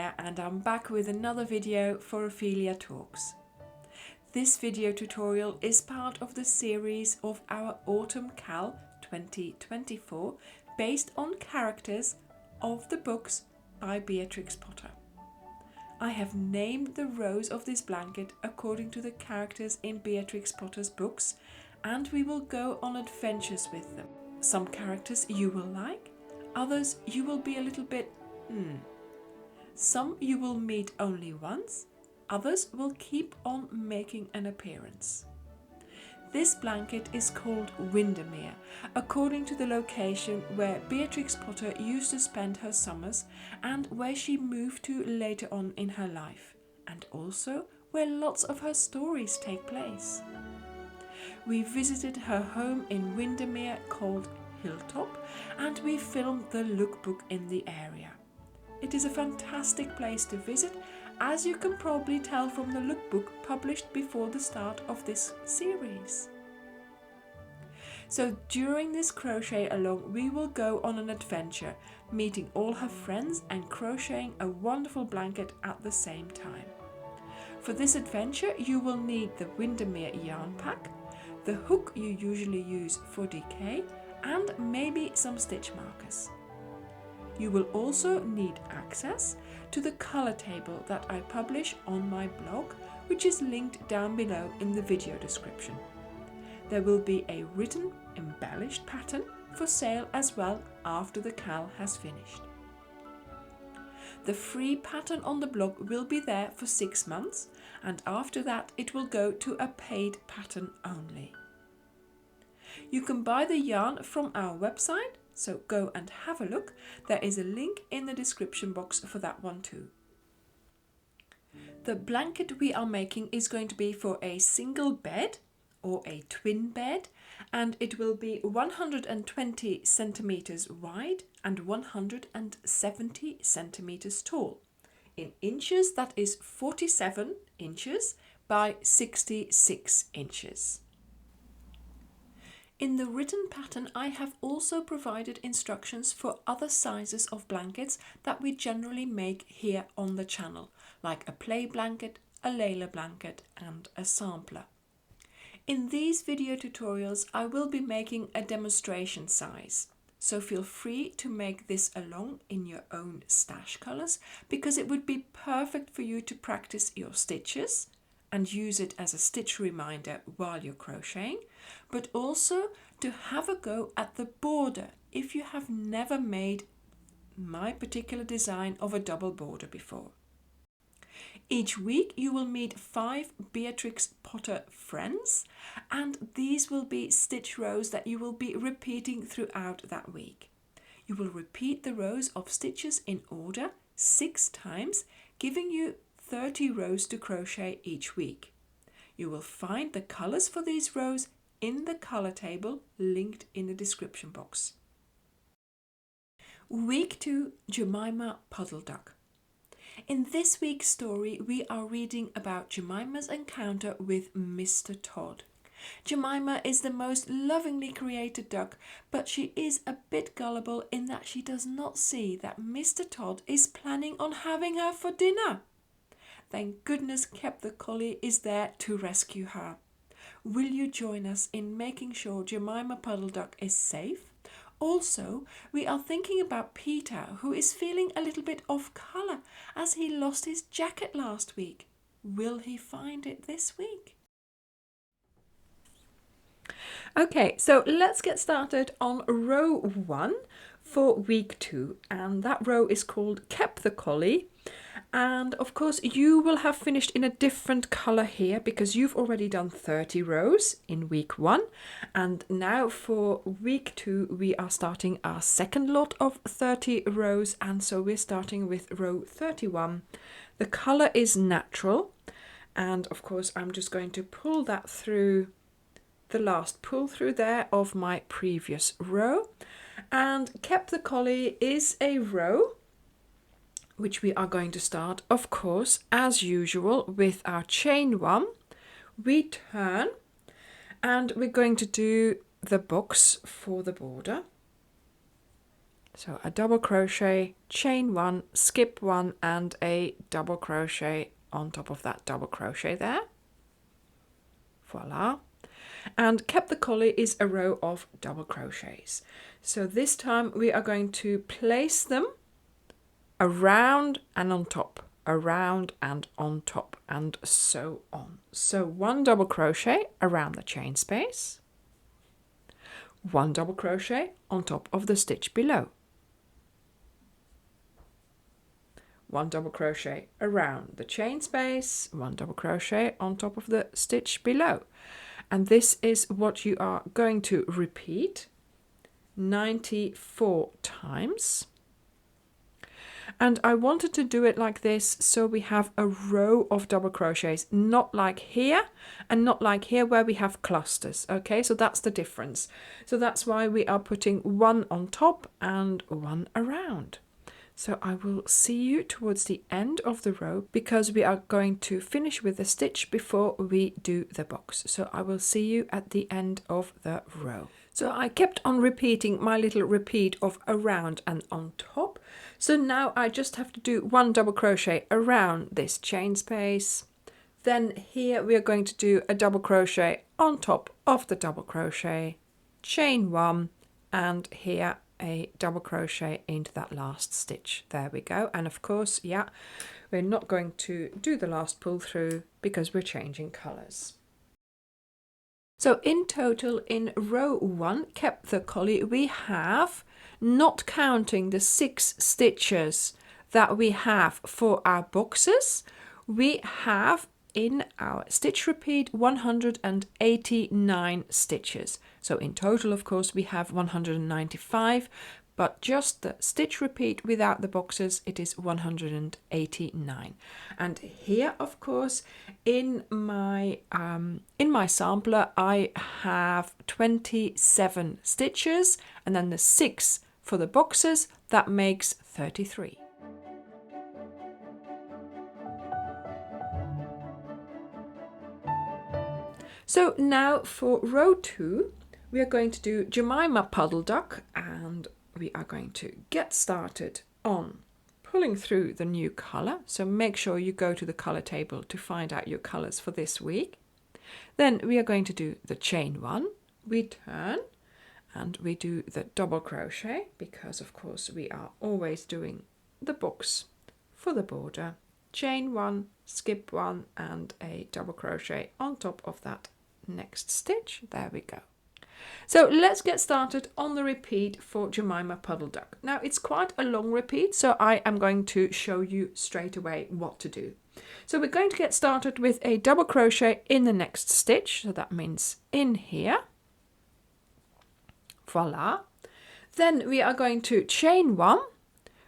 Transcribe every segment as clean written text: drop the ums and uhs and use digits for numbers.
here and I'm back with another video for Ophelia Talks. This video tutorial is part of the series of our Autumn CAL 2024 based on characters of the books by Beatrix Potter. I have named the rows of this blanket according to the characters in Beatrix Potter's books, and we will go on adventures with them. Some characters you will like, others you will be a little bit Some you will meet only once, others will keep on making an appearance. This blanket is called Windermere, according to the location where Beatrix Potter used to spend her summers and where she moved to later on in her life, and also where lots of her stories take place. We visited her home in Windermere called Hilltop, and we filmed the lookbook in the area. It is a fantastic place to visit, as you can probably tell from the lookbook published before the start of this series. So during this crochet along, we will go on an adventure, meeting all her friends and crocheting a wonderful blanket at the same time. For this adventure, you will need the Windermere yarn pack, the hook you usually use for decay, and maybe some stitch markers. You will also need access to the colour table that I publish on my blog, which is linked down below in the video description. There will be a written, embellished pattern for sale as well after the CAL has finished. The free pattern on the blog will be there for 6 months, and after that it will go to a paid pattern only. You can buy the yarn from our website, so go and have a look. There is a link in the description box for that one too. The blanket we are making is going to be for a single bed or a twin bed, and it will be 120 centimeters wide and 170 centimeters tall. In inches, that is 47 inches by 66 inches. In the written pattern, I have also provided instructions for other sizes of blankets that we generally make here on the channel, like a play blanket, a Layla blanket, and a sampler. In these video tutorials, I will be making a demonstration size, so feel free to make this along in your own stash colours, because it would be perfect for you to practice your stitches and use it as a stitch reminder while you're crocheting, but also to have a go at the border if you have never made my particular design of a double border before. Each week you will meet 5 Beatrix Potter friends, and these will be stitch rows that you will be repeating throughout that week. You will repeat the rows of stitches in order 6 times, giving you 30 rows to crochet each week. You will find the colours for these rows in the colour table linked in the description box. Week 2, Jemima Puddle-Duck. In this week's story, we are reading about Jemima's encounter with Mr Tod. Jemima is the most lovingly created duck, but she is a bit gullible in that she does not see that Mr Tod is planning on having her for dinner. Thank goodness Kep the Collie is there to rescue her. Will you join us in making sure Jemima Puddle-Duck is safe? Also, we are thinking about Peter, who is feeling a little bit off colour as he lost his jacket last week. Will he find it this week? Okay, so let's get started on row 1 for week 2, and that row is called Kep the Collie. And of course you will have finished in a different colour here because you've already done 30 rows in week 1, and now for week 2 we are starting our second lot of 30 rows, and so we're starting with row 31. The colour is natural, and of course I'm just going to pull that through the last pull through there of my previous row. And Kep the Collie is a row which we are going to start, of course, as usual, with our chain 1. We turn, and we're going to do the box for the border, So a double crochet, chain 1, skip 1 and a double crochet on top of that double crochet there. Voila. And Kep the Collie is a row of double crochets. So this time we are going to place them around and on top, around and on top, and so on. So 1 double crochet around the chain space, 1 double crochet on top of the stitch below, 1 double crochet around the chain space, 1 double crochet on top of the stitch below. And this is what you are going to repeat 94 times. And I wanted to do it like this so we have a row of double crochets, not like here and not like here where we have clusters. Okay, so that's the difference. So that's why we are putting 1 on top and 1 around. So I will see you towards the end of the row because we are going to finish with the stitch before we do the box. So I will see you at the end of the row. So I kept on repeating my little repeat of around and on top. So now I just have to do 1 double crochet around this chain space. Then here we are going to do a double crochet on top of the double crochet, chain 1, and here a double crochet into that last stitch. There we go. And of course, yeah, we're not going to do the last pull through because we're changing colors. So in total in row 1, Kep the Collie, we have, not counting the 6 stitches that we have for our boxes, we have in our stitch repeat 189 stitches. So in total, of course, we have 195, but just the stitch repeat without the boxes, it is 189. And here, of course, in my sampler, I have 27 stitches, and then the 6 for the boxes, that makes 33. So now for row 2, we are going to do Jemima Puddle-Duck, and we are going to get started on pulling through the new colour. So make sure you go to the colour table to find out your colours for this week. Then we are going to do the chain 1, we turn, and we do the double crochet because of course we are always doing the box for the border. Chain 1, skip 1 and a double crochet on top of that next stitch. There we go. So let's get started on the repeat for Jemima Puddle-Duck. Now it's quite a long repeat, so I am going to show you straight away what to do. So we're going to get started with a double crochet in the next stitch, so that means in here. Voila. Then we are going to chain 1.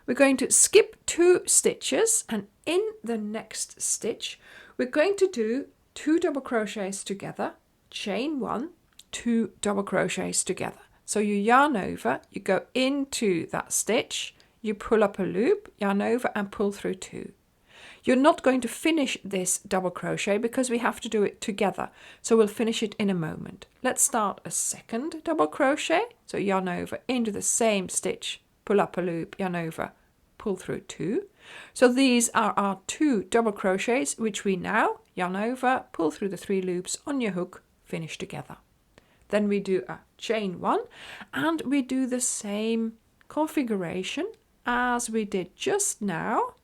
We're going to skip 2 stitches, and in the next stitch we're going to do 2 double crochets together, chain 1, 2 double crochets together. So you yarn over, you go into that stitch, you pull up a loop, yarn over and pull through 2. You're not going to finish this double crochet because we have to do it together, so we'll finish it in a moment. Let's start a second double crochet. So yarn over into the same stitch, pull up a loop, yarn over, pull through 2. So these are our 2 double crochets which we now yarn over, pull through the 3 loops on your hook, finish together. Then we do a chain 1 and we do the same configuration as we did just now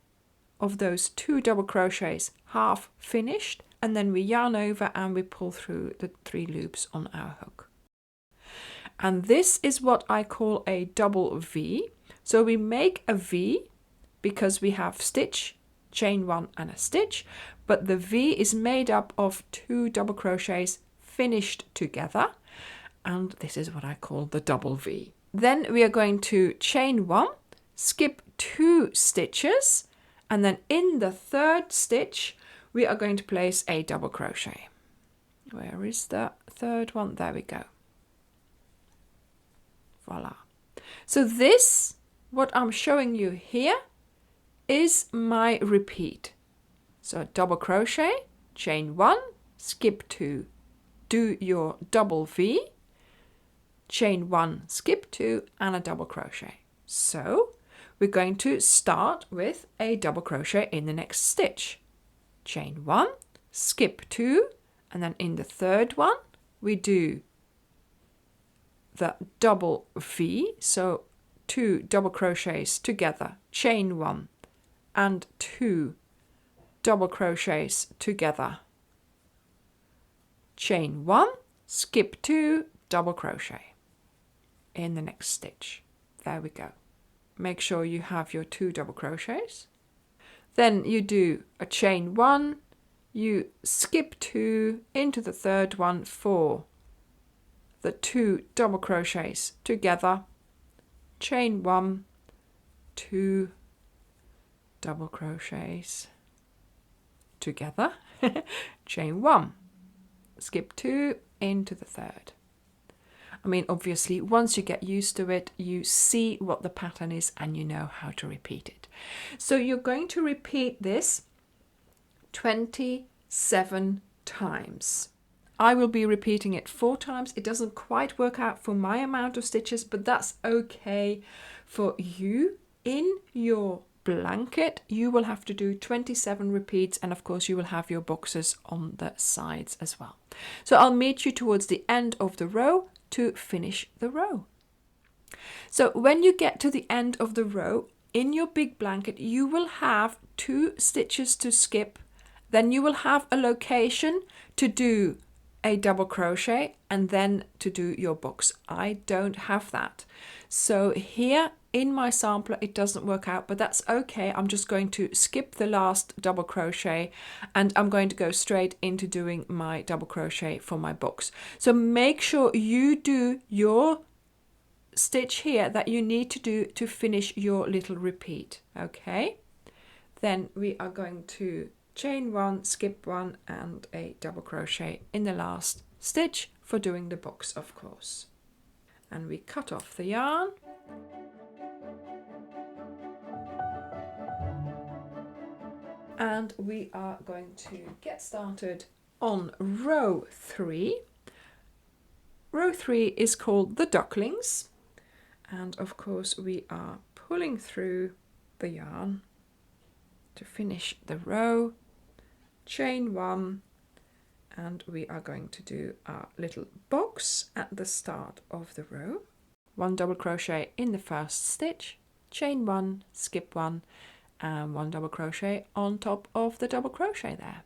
of those 2 double crochets half finished, and then we yarn over and we pull through the 3 loops on our hook. And this is what I call a double V. So we make a V because we have stitch, chain 1 and a stitch, but the V is made up of 2 double crochets finished together, and this is what I call the double V. Then we are going to chain 1, skip 2 stitches, and then in the 3rd stitch we are going to place a double crochet. Where is the 3rd one? There we go. Voila. So this, what I'm showing you here, is my repeat. So double crochet, chain 1, skip 2, do your double V, chain 1, skip 2 and a double crochet. So we're going to start with a double crochet in the next stitch. Chain 1, skip 2, and then in the third one we do the double V, so 2 double crochets together, chain 1, and 2 double crochets together, chain 1, skip 2, double crochet in the next stitch. There we go. Make sure you have your 2 double crochets. Then you do a chain 1, you skip 2 into the third one for the 2 double crochets together, chain 1, 2 double crochets together, chain 1, skip 2 into the third. I mean, obviously, once you get used to it, you see what the pattern is and you know how to repeat it. So you're going to repeat this 27 times. I will be repeating it 4 times. It doesn't quite work out for my amount of stitches, but that's okay for you. In your blanket, you will have to do 27 repeats, and of course you will have your boxes on the sides as well. So I'll meet you towards the end of the row to finish the row. So when you get to the end of the row, in your big blanket, you will have 2 stitches to skip. Then you will have a location to do a double crochet and then to do your box. I don't have that. So here in my sampler, it doesn't work out, but that's okay. I'm just going to skip the last double crochet and I'm going to go straight into doing my double crochet for my box. So make sure you do your stitch here that you need to do to finish your little repeat. Okay, then we are going to chain 1, skip 1 and a double crochet in the last stitch for doing the box, of course. And we cut off the yarn. And we are going to get started on row 3. Row 3 is called the Ducklings. And of course we are pulling through the yarn to finish the row, chain 1, and we are going to do our little box at the start of the row. 1 double crochet in the first stitch, chain 1, skip 1, and 1 double crochet on top of the double crochet there.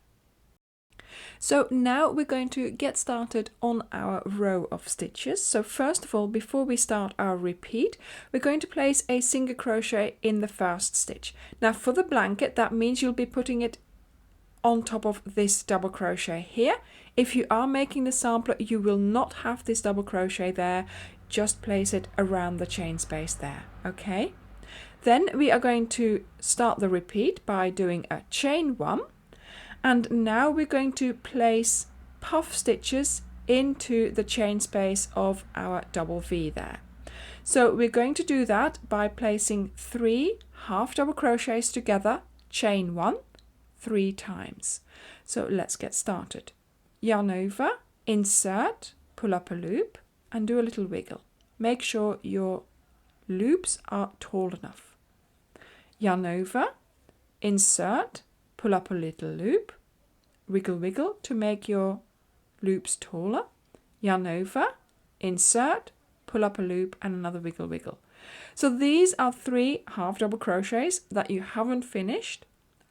So now we're going to get started on our row of stitches. So first of all, before we start our repeat, we're going to place a single crochet in the first stitch. Now for the blanket, that means you'll be putting it on top of this double crochet here. If you are making the sampler, you will not have this double crochet there. Just place it around the chain space there. Okay. Then we are going to start the repeat by doing a chain 1. And now we're going to place puff stitches into the chain space of our double V there. So we're going to do that by placing 3 half double crochets together, chain 1, 3 times. So let's get started. Yarn over, insert, pull up a loop and do a little wiggle. Make sure your loops are tall enough. Yarn over, insert, pull up a little loop, wiggle wiggle to make your loops taller, yarn over, insert, pull up a loop and another wiggle wiggle. So these are 3 half double crochets that you haven't finished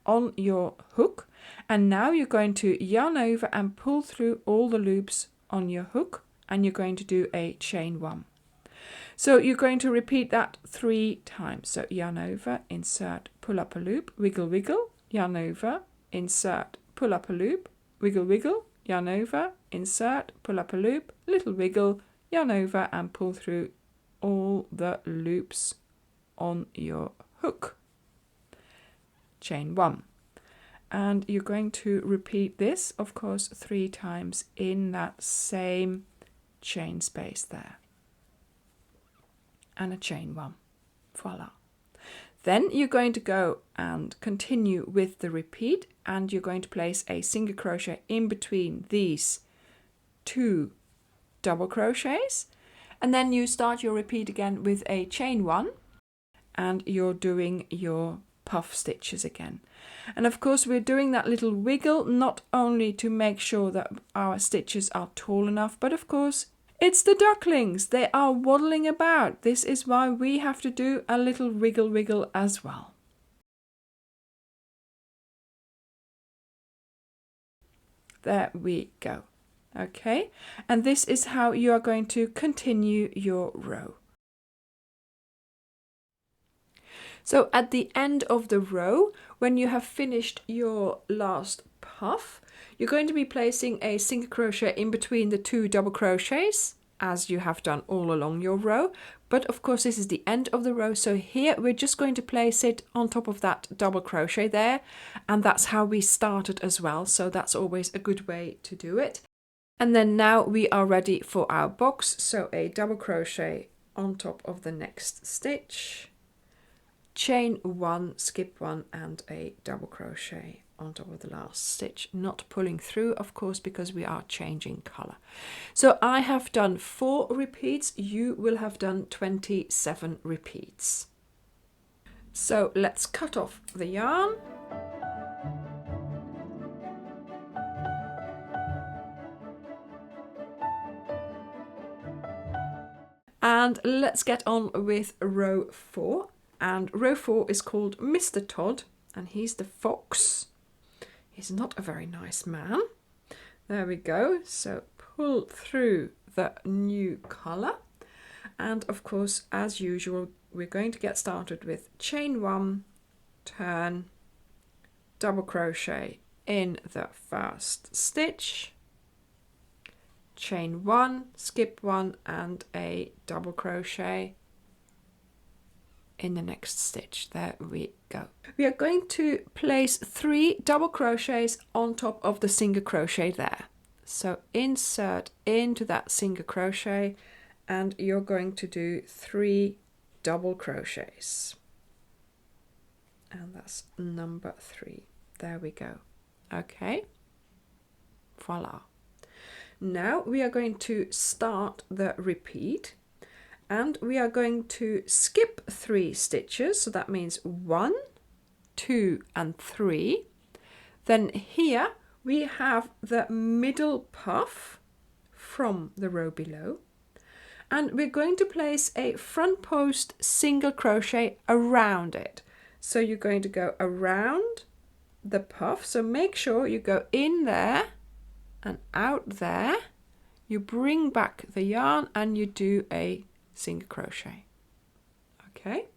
on your hook, and now you're going to yarn over and pull through all the loops on your hook, and you're going to do a chain 1. So you're going to repeat that 3 times. So yarn over, insert, pull up a loop, wiggle wiggle, yarn over, insert, pull up a loop, wiggle wiggle, yarn over, insert, pull up a loop, little wiggle, yarn over and pull through all the loops on your hook. Chain 1. And you're going to repeat this, of course, 3 times in that same chain space there. And a chain 1. Voila. Then you're going to go and continue with the repeat, and you're going to place a single crochet in between these 2 double crochets, and then you start your repeat again with a chain 1, and you're doing your puff stitches again. And of course we're doing that little wiggle not only to make sure that our stitches are tall enough, but of course it's the ducklings. They are waddling about. This is why we have to do a little wiggle wiggle as well. There we go. Okay, and this is how you are going to continue your row. So at the end of the row, when you have finished your last puff, you're going to be placing a single crochet in between the 2 double crochets, as you have done all along your row. But of course this is the end of the row, so here we're just going to place it on top of that double crochet there, and that's how we started as well, so that's always a good way to do it. And then now we are ready for our box, so a double crochet on top of the next stitch, chain 1, skip 1 and a double crochet on top of the last stitch, not pulling through of course because we are changing color. So I have done 4 repeats, you will have done 27 repeats. So let's cut off the yarn. And let's get on with row 4. And row 4 is called Mr Tod, and he's the fox. He's not a very nice man. There we go. So pull through the new colour. And of course, as usual, we're going to get started with chain 1, turn, double crochet in the first stitch, chain 1, skip 1 and a double crochet in the next stitch. There we go. We are going to place 3 double crochets on top of the single crochet there. So insert into that single crochet and you're going to do 3 double crochets. And that's number 3. There we go. Okay. Voila. Now we are going to start the repeat. And we are going to skip 3 stitches, so that means 1, 2 and 3. Then here we have the middle puff from the row below, and we're going to place a front post single crochet around it. So you're going to go around the puff, so make sure you go in there and out there, you bring back the yarn and you do a single crochet. Okay,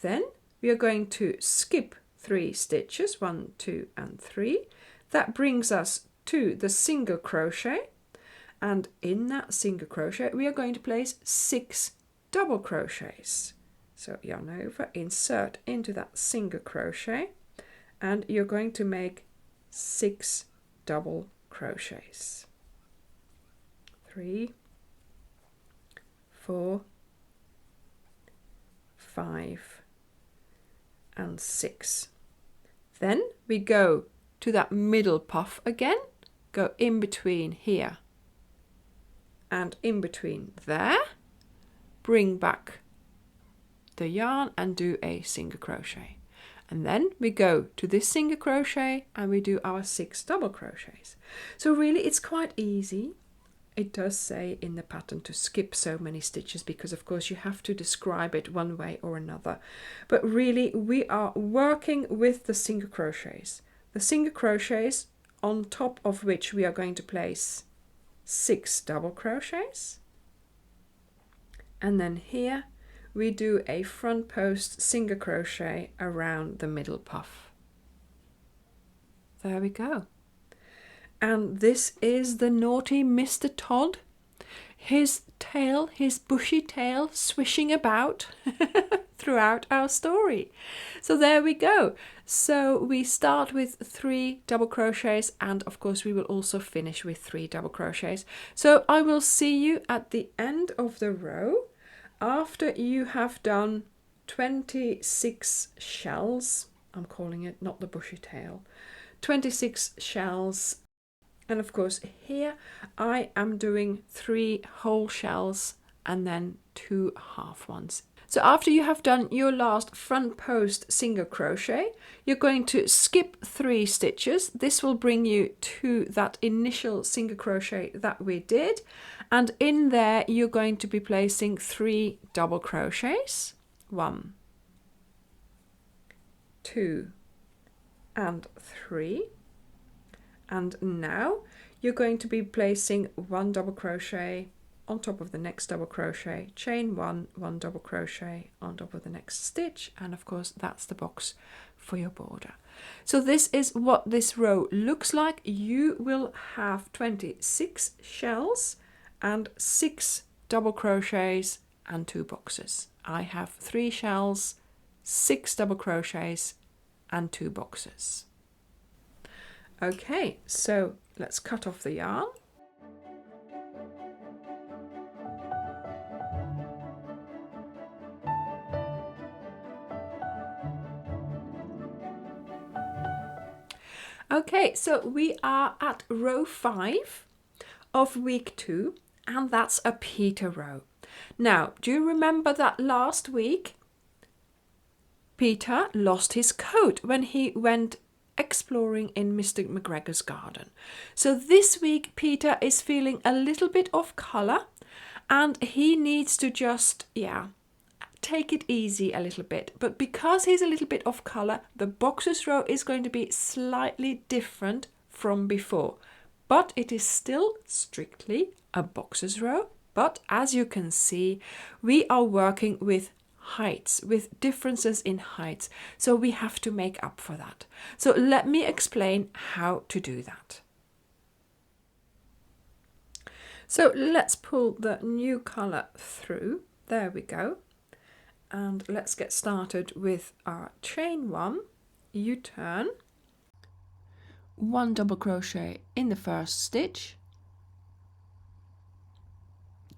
then we are going to skip 3 stitches, 1, 2 and 3. That brings us to the single crochet, and in that single crochet we are going to place 6 double crochets. So yarn over, insert into that single crochet, and you're going to make 6 double crochets. 3, 4, 5 and 6. Then we go to that middle puff again, go in between here and in between there, bring back the yarn and do a single crochet. And then we go to this single crochet and we do our 6 double crochets. So really it's quite easy. It does say in the pattern to skip so many stitches because of course you have to describe it one way or another. But really we are working with the single crochets. The single crochets on top of which we are going to place 6 double crochets. And then here we do a front post single crochet around the middle puff. There we go. And this is the naughty Mr. Tod. His tail, his bushy tail, swishing about throughout our story. So there we go. So we start with 3 double crochets, and of course we will also finish with 3 double crochets. So I will see you at the end of the row after you have done 26 shells. I'm calling it, not the bushy tail. 26 shells. And of course here I am doing 3 whole shells and then 2 half ones. So after you have done your last front post single crochet, you're going to skip 3 stitches. This will bring you to that initial single crochet that we did, and in there you're going to be placing 3 double crochets. 1, 2 and 3. And now you're going to be placing 1 double crochet on top of the next double crochet, chain 1, 1 double crochet on top of the next stitch, and of course that's the box for your border. So this is what this row looks like. You will have 26 shells and 6 double crochets and 2 boxes. I have 3 shells, 6 double crochets and 2 boxes. Okay, so let's cut off the yarn. Okay, so we are at row 5 of week 2, and that's a Peter row. Now, do you remember that last week Peter lost his coat when he went exploring in Mr. McGregor's garden? So this week Peter is feeling a little bit off colour, and he needs to just, take it easy a little bit. But because he's a little bit off colour, the boxes row is going to be slightly different from before. But it is still strictly a boxes row. But as you can see, we are working with heights, with differences in heights. So we have to make up for that. So let me explain how to do that. So let's pull the new colour through. There we go. And let's get started with our chain 1, U-turn, 1 double crochet in the first stitch,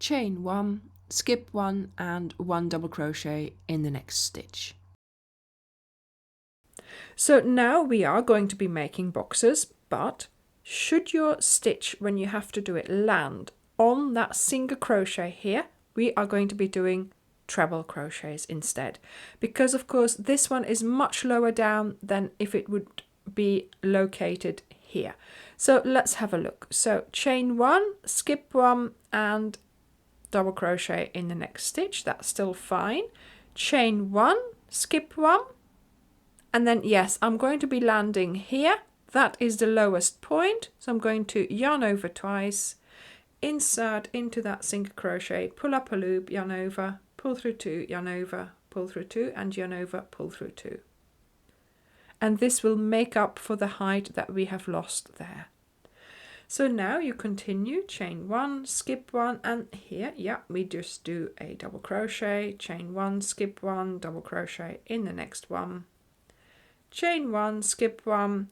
chain 1, skip 1 and 1 double crochet in the next stitch. So now we are going to be making boxes, but should your stitch, when you have to do it, land on that single crochet here, we are going to be doing treble crochets instead, because of course this one is much lower down than if it would be located here. So let's have a look. So chain 1, skip 1 and double crochet in the next stitch. That's still fine. Chain 1, skip 1, and then yes, I'm going to be landing here. That is the lowest point, so I'm going to yarn over twice, insert into that single crochet, pull up a loop, yarn over, pull through 2, yarn over, pull through 2 and yarn over, pull through 2. And this will make up for the height that we have lost there. So now you continue, chain 1, skip 1, and here, we just do a double crochet, chain 1, skip 1, double crochet in the next one, chain 1, skip 1,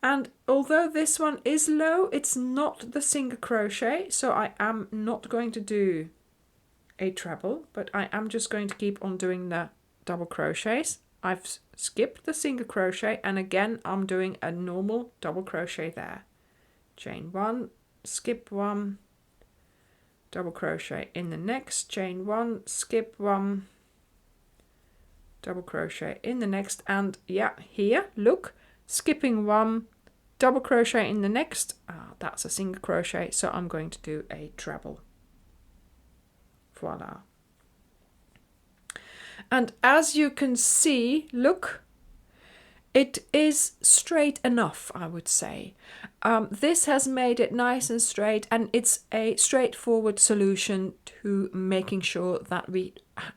and although this one is low, it's not the single crochet, so I am not going to do a treble, but I am just going to keep on doing the double crochets. I've skipped the single crochet, and again I'm doing a normal double crochet there. Chain 1, skip 1, double crochet in the next, chain 1, skip 1, double crochet in the next, and here look, skipping 1, double crochet in the next. That's a single crochet, so I'm going to do a treble. Voila. And as you can see, look, it is straight enough, I would say. This has made it nice and straight, and it's a straightforward solution to making sure that we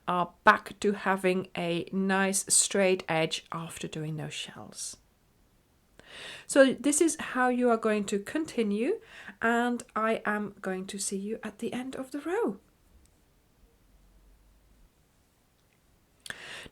are back to having a nice straight edge after doing those shells. So this is how you are going to continue, and I am going to see you at the end of the row.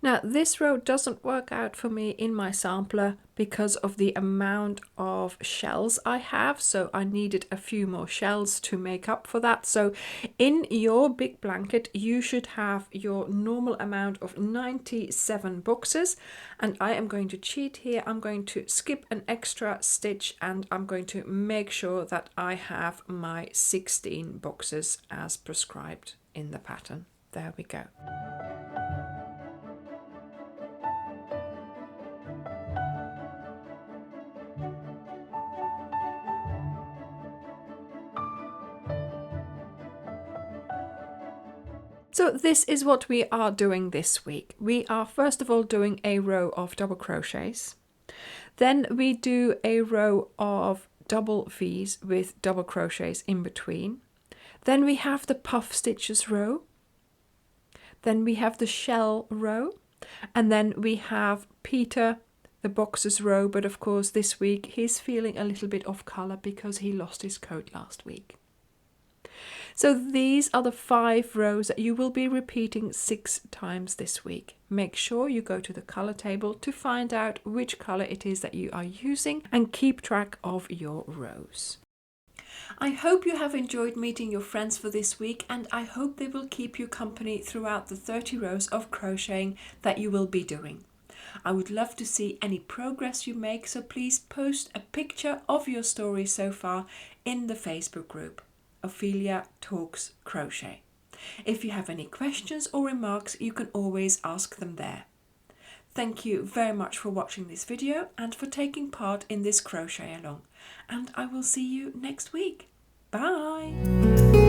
Now this row doesn't work out for me in my sampler because of the amount of shells I have, so I needed a few more shells to make up for that. So in your big blanket you should have your normal amount of 97 boxes, and I am going to cheat here. I'm going to skip an extra stitch and I'm going to make sure that I have my 16 boxes as prescribed in the pattern. There we go. So this is what we are doing this week. We are first of all doing a row of double crochets. Then we do a row of double V's with double crochets in between. Then we have the puff stitches row. Then we have the shell row. And then we have Peter, the boxes row. But of course this week he's feeling a little bit off colour because he lost his coat last week. So these are the 5 rows that you will be repeating 6 times this week. Make sure you go to the colour table to find out which colour it is that you are using and keep track of your rows. I hope you have enjoyed meeting your friends for this week, and I hope they will keep you company throughout the 30 rows of crocheting that you will be doing. I would love to see any progress you make, so please post a picture of your story so far in the Facebook group, Ophelia Talks Crochet. If you have any questions or remarks, you can always ask them there. Thank you very much for watching this video and for taking part in this crochet along, and I will see you next week. Bye!